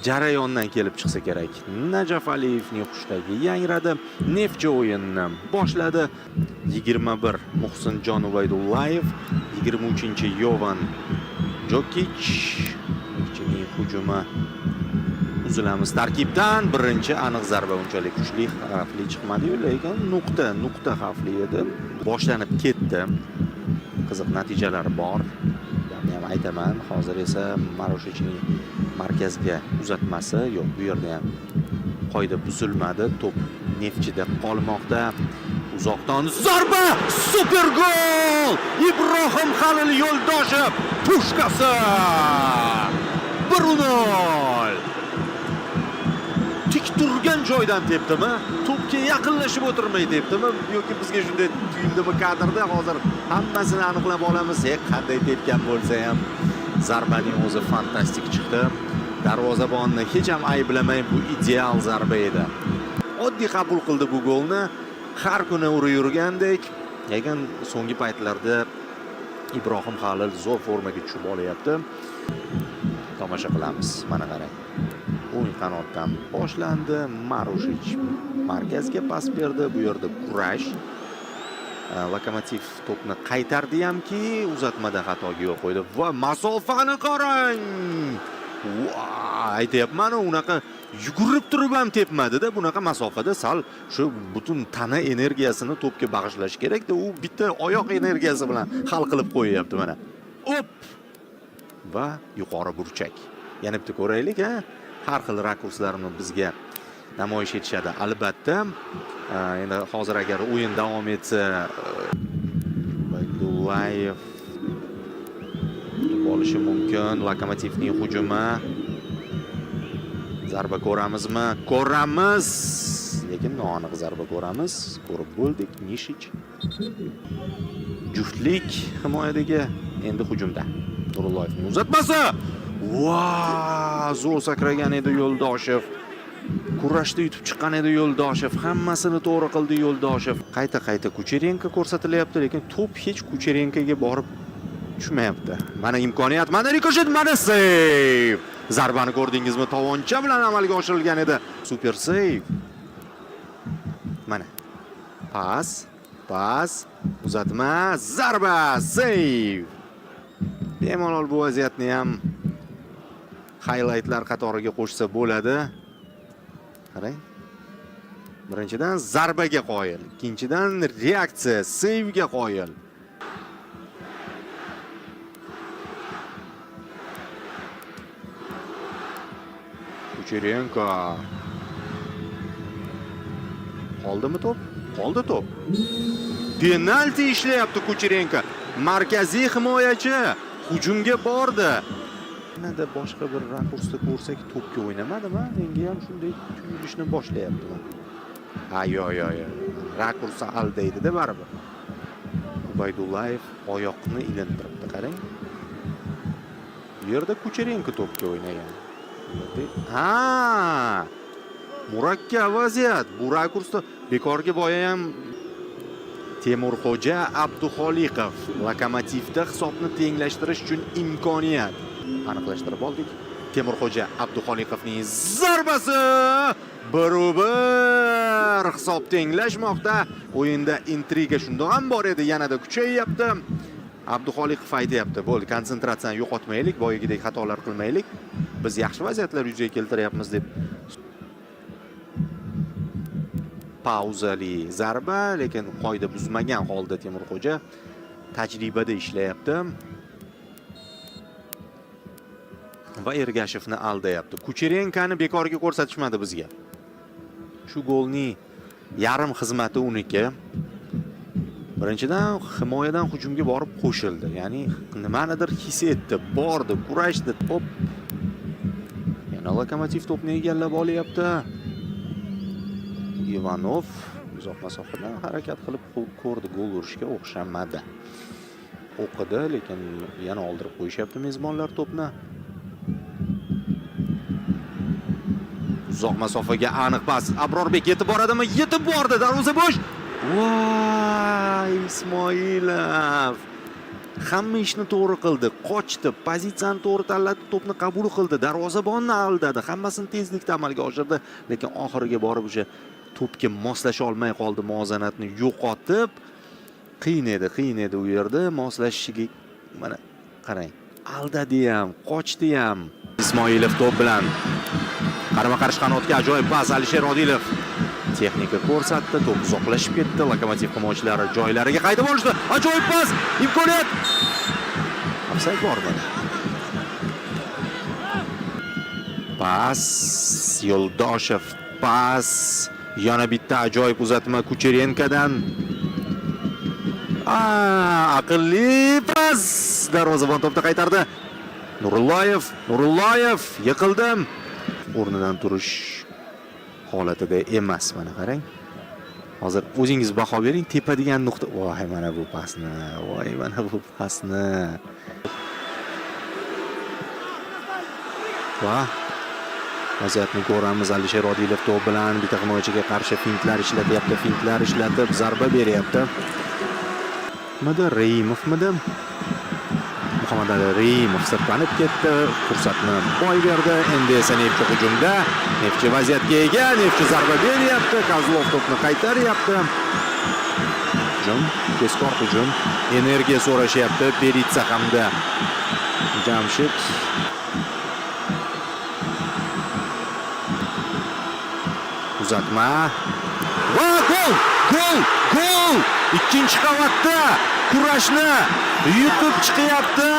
jarayondan kelib chiqsa kerak. Najaf Aliyevning xushdagi yangradi, Neftchi o'yinni boshladi. 21 Muhsinjon Ubaydullayev, 23-Yovan Jokic. Neftchining hujumi uzilamiz tarkibdan. Birinchi aniq zarba unchalik kuchli, xavfli chiqmadi-yu, lekin nuqta xavfli edi. Boshlanib ketdi. Qiziq natijalar bor. Buni ham aytaman. Hozir esa Marushichning markazga uzatmasi yo'q. Bu yerda ham qoida buzilmadi. To'p Neftchida qolmoqda. Uzoqdan zarba! Super gol! Ibrohim Halil Yo'ldoshev pushkasi! 1-0. Tik turgan joydan tepdimi? To'pga yaqinlashib o'tirmay tepdimi yoki bizga shunday tuyuldimi kadrda? Hozir hammasini aniqlab olamiz. Qanday tepgan bo'lsa ham zarbaning o'zi fantastik chiqdi. Darvozabonni hech ham ayblamay, bu ideal zarba edi. Oddiy qabul qildi bu golni. Har kuni urib yurgandek, lekin so'nggi paytlarda Ibrohim Halil zo'r formaga tushib olyapti. Tomosha qilamiz. Mana qarang. O'yin qanotdan boshlandi. Marushich markazga pas berdi. Bu yerda kurash. Lokomotiv to'pni qaytardi hamki, uzatmada xatoga yo'l qo'ydi. Va masofani qarang. Aytayapman, unaqa yugurib turib ham tepmadi-da, bunaqa masofada sal shu butun tana energiyasini to'pga bag'ishlash kerak-da, u bitta oyoq energiyasi bilan hal qilib qo'yapti mana. Op! Va yuqori burchak. Yana bitta ko'raylik, ha? Har xil rakurslarni bizga namoyish etishadi. Albatta, endi hozir agar o'yin davom etsa, Ubaydullayev bo'lishi mumkin. Lokomotivning hujumi. Zarba ko'ramizmi? Ko'ramiz. Lekin noaniq zarba ko'ramiz. Ko'rib bo'ldik. Nishich. Juftlik himoyadagi endi hujumda. Nurulloyevning uzatmasi. Zo'r sakragan edi Yo'ldoshev. Kurashda yutib chiqqan edi Yo'ldoshev. Hammasini to'g'ri qildi Yo'ldoshev. Qayta Kucherenko ko'rsatilyapti, lekin to'p hech Kucherenkoga borib tushmayapti. Mana imkoniyat, mana rikoshet, mana seyv. Zarbani ko'rdingizmi? Tovoncha bilan amalga oshirilgan edi. Super seyv. Mana. Pas, uzatma, zarba, seyv. Bemalol bu vaziyatni ham highlightlar qatoriga qo'shsa bo'ladi. Qarang. Birinchidan zarbaga qoyil, ikkinchidan reaksiya, seyvga qoyil. Kucherenko. Qoldimi to'p? Qoldi to'p. Penalti ishlayapti Kucherenko. Markaziy himoyachi hujumga bordi. Nada boshqa bir rakursda ko'rsak to'pga o'ynamadimi? Menga ham shunday tuyulishni boshlayapti. Yo'q. Rakursi aldaydi-da baribir. Ubaydullayev oyoqni ilintiribdi, qarang. Bu yerda Kucherenko to'pga o'ynagan. Murakkab vaziyat. Bu rakursda bekorga boya ham Temurxo'ja Abduxoliqov Lokomotivda hisobni tenglashtirish uchun imkoniyat aniqlashtirib oldik. Temurxo'ja Abduxoliqovning zarbasi 1-1 hisob tenglashmoqda. O'yinda intriga shundoq ham bor edi, yanada kuchayyapti. Abduxoliqov aytayapti, bo'ldi, konsentratsiyani yo'qotmaylik, boyagidek xatolar qilmaylik. Biz yaxshi vaziyatlar yuzaga keltiryapmiz deb. Pauzali zarba, lekin qoida buzmagan holda Temurxo'ja tajribada ishlayapti. Va Ergashevni aldayapti. Kucherenkani bekorga ko'rsatishmadi bizga. Shu golning yarim xizmati uniki. Birinchidan himoyadan hujumga borib qo'shildi. Ya'ni nimanidir his etdi, bordi, kurashdi, to'p. Yana Lokomotiv to'pni egallab olyapti. Ivanov uzoq masofadan harakat qilib ko'rdi, gol urishga o'xshamadi. O'qidi, lekin yana oldirib qo'yishyapti mezbonlar to'pni. Uzoq masofaga aniq pas. Abrorbek yetib boradimi? Yetib bordi. Darvoza bo'sh. Voy, Ismoilov. hamma ishni to'g'ri qildi, qochdi, pozitsiyani to'g'ri tanladi, to'pni qabul qildi, darvozabonni aldadi, hammasini tezlikda amalga oshirdi, lekin oxiriga borib o'sha to'pga moslasha olmay qoldi, muvozanatni yo'qotib, qiyin edi u yerda moslashishiga. Mana qarang, aldadi ham, qochdi ham. Ismoilov to'p bilan qarama-qarshi qanotga ajoyib pas. Alisher Odilov texnika ko'rsatdi, to'p uzoqlashib ketdi. Lokomotiv himoyachilari joylariga qaytib olishdi. Ajoyib pas, imkoniyat. Ofsayd bormi? Pas, Yo'ldoshev pas. Yana bitta ajoyib uzatma Kucherenkodan. Aqlli pas. Darvozabon to'pni qaytardi. Nurulloyev yiqildi. O'rnidan turish holatida emas, mana qarang. Hozir o'zingiz baho bering, tepadigan nuqta. Voy, mana bu pasni. Va vaziyatni ko'ramiz. Alisher Odilov to'p bilan bitta himoyachiga qarshi fintlar ishlatib zarba beryapti. Reimovmidi? Muhammadali Reimov sirpanib ketdi, fursatni boy berdi. Endi esa Neftchi hujumda. Neftchi vaziyatga ega, Neftchi zarba beryapti, Kozlov to'pni qaytaryapti. Hujum, tezkor hujum, energiya so'rashyapti Peritsa hamda Jamshid. Uzatma. Va gol! Ikkinchi qavatda kurashni yutib chiqyapti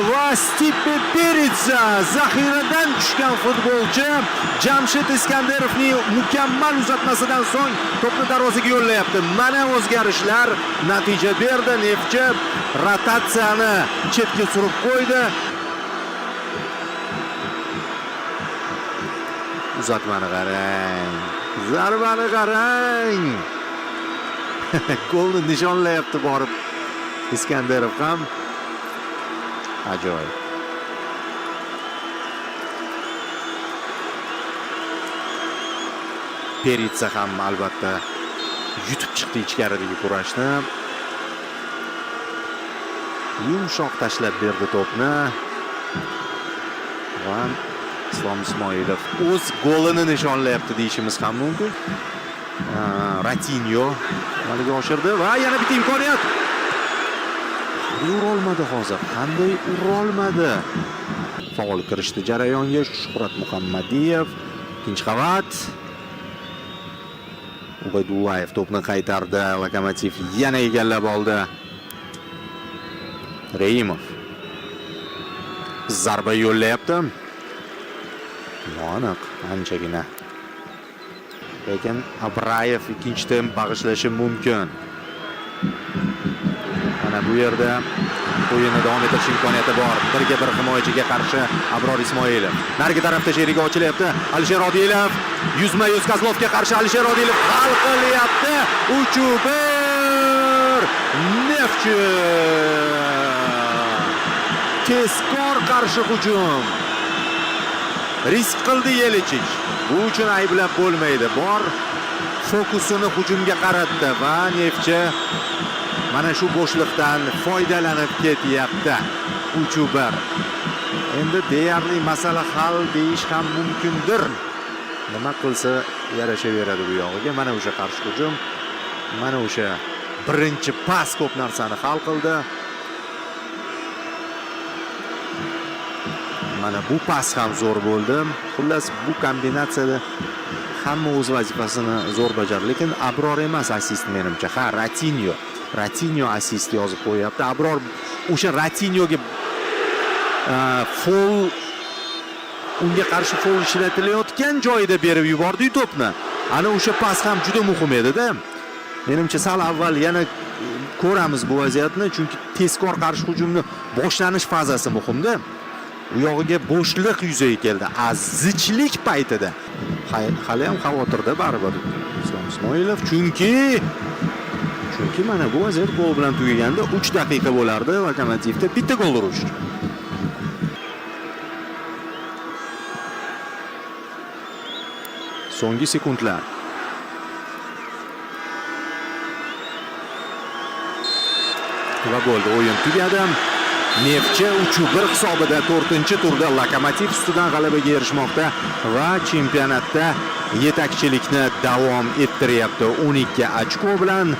va Stipe Peritsa, zaxiradan tushgan futbolchi Jamshid Iskandarovning mukammal uzatmasidan so'ng to'pni darvozaga yo'llayapti. Mana o'zgarishlar natija berdi. Neftchi rotatsiyani chetga surib qo'ydi. Uzatmani qarang. Zarbani qarang. Golni nishonlayapti borib Iskandarov ham. Ajoyib. Peritsa ham albatta yutib chiqdi ichkaridagi kurashni. Yumshoq tashlab berdi to'pni. Va Islom Ismoilov o'z golini nishonlayapti deyishimiz ham mumkin. Ratinho amalga oshirdi va yana bitta imkoniyat. Urolmadi hozir. Qanday urolmadi? Faol kirishdi jarayonga Shuhrat Muhammadiyev. Ikkinchi qavat. Ubaydullayev to'pni qaytardi. Lokomotiv yana egallab oldi. Reimov zarba yo'llayapti. Aniq, anchagina. Lekin Abrayev ikkinchida bag'ishlashi mumkin. Mana bu yerda o'yinni davom ettirish imkoniyati bor. Birga bir himoyachiga qarshi Abror Ismoilov. Narigi tarafda sherigi ochilyapti. Alisher Odilov yuzma-yuz Kozlovga qarshi Alisher Odilov hal qilyapti. 3-1. Neftchi. Tezkor qarshi hujum. Risk qildi Yelichich. Bu uchun ayblab bo'lmaydi. Bor fokusini hujumga qaratdi va Neftchi mana shu bo'shliqdan foydalanib ketyapti. 3-1. Endi deyarli masala hal deyish ham mumkindir. Nima qilsa yarashaveradi bu yog'iga. Mana o'sha qarshi hujum, mana o'sha birinchi pas ko'p narsani hal qildi. Mana bu pas ham zo'r bo'ldi. Xullas bu kombinatsiyada hamma o'z vazifasini zo'r bajardi, lekin Abror emas assist menimcha. Ratinho assist yozib qo'yapti. Abror o'sha Ratinhoga foul, unga qarshi foul ishlatilayotgan joyida berib yubordi to'pni. Ana o'sha pas ham juda muhim edi-da. Menimcha sal avval yana ko'ramiz bu vaziyatni, chunki tezkor qarshi hujumni boshlanish fazasi muhimda. U yog'iga bo'shliq yuzaga keldi. Zichlik paytida. Hali ham xavotirda baribir Islom Ismoilov, chunki mana bu vaziyat gol bilan tugaganda 3 daqiqa bo'lardi Lokomotivda bitta gol urish. So'nggi sekundlar. va bo'ldi. O'yin tugadi. Neftchi 3-1 hisobida 4-turda Lokomotiv ustidan g'alabaga erishmoqda va chempionatda yetakchilikni davom ettiryapti. 12 ochko bilan